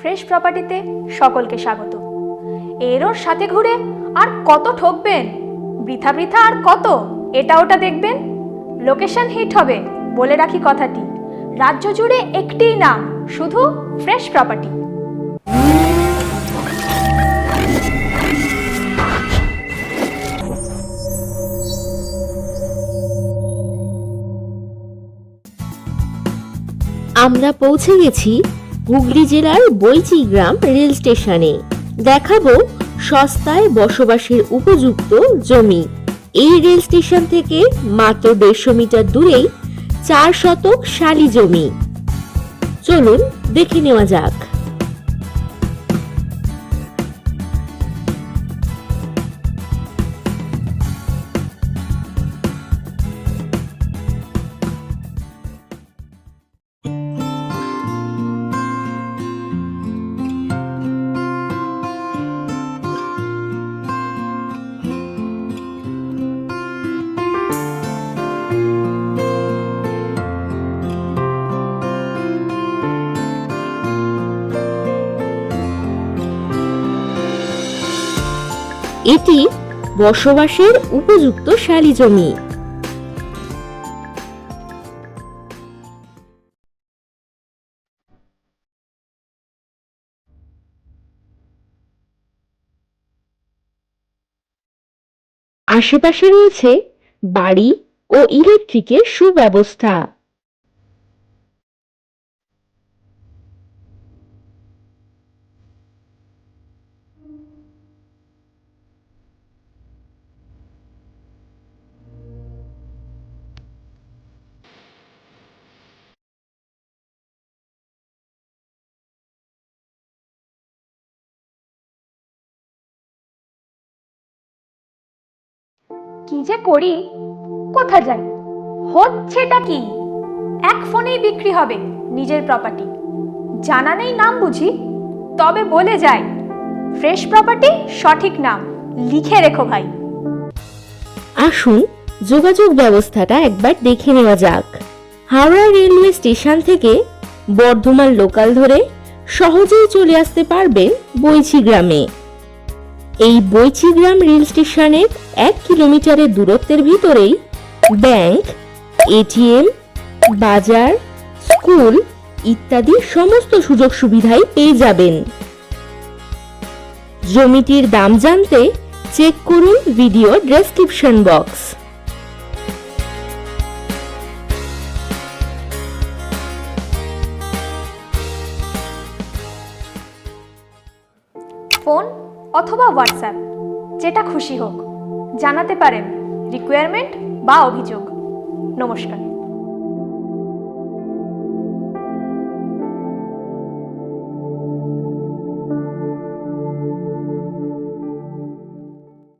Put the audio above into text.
Fresh প্রপার্টিতে সকলকে স্বাগত। এরোর সাথে ঘুরে আর কত ঠকবেন, বৃথা বৃথা আর কত এটা ওটা দেখবেন। লোকেশন হিট হবে, বলে রাখি কথাটি, রাজ্য জুড়ে একটিই নাম, শুধু ফ্রেশ প্রপার্টি। আমরা পৌঁছে গেছি হুগলি জেলার বৈচি গ্রাম রেল স্টেশনে। দেখাবো সস্তায় বসবাসের উপযুক্ত জমি। এই রেল স্টেশন থেকে মাত্র 150 মিটার দূরেই 4 শতক শালি জমি। চলুন দেখে নেওয়া যাক। এটি বসবাসের উপযুক্ত শালি জমি। আশেপাশে রয়েছে বাড়ি ও ইলেকট্রিকের সুব্যবস্থা। কি যে করি, কোথা যাই, হচ্ছেটা কি? এক ফোনেই বিক্রি হবে নিজের প্রপার্টি। জানা নেই নাম বুঝি? তবে বলে যাই, ফ্রেশ প্রপার্টি সঠিক নাম, লিখে রেখো ভাই। আসুন যোগাযোগ ব্যবস্থাটা একবার দেখে নেওয়া যাক। হাওড়া রেলওয়ে স্টেশন থেকে বর্ধমান লোকাল ধরে সহজেই চলে আসতে পারবেন বৈচি গ্রামে। এই বৈচি গ্রাম রেল স্টেশনের 1 কিলোমিটারের দূরত্বের ভিতরেই ব্যাংক, এটিএম, বাজার, স্কুল ইত্যাদি সমস্ত সুযোগ সুবিধাই পেয়ে যাবেন। জমিটির দাম জানতে চেক করুন ভিডিও ডেসক্রিপশন বক্স। ফোন অথবা হোয়াটসঅ্যাপ, যেটা খুশি হোক জানাতে পারেন রিকোয়ারমেন্ট বা অভিযোগ। নমস্কার।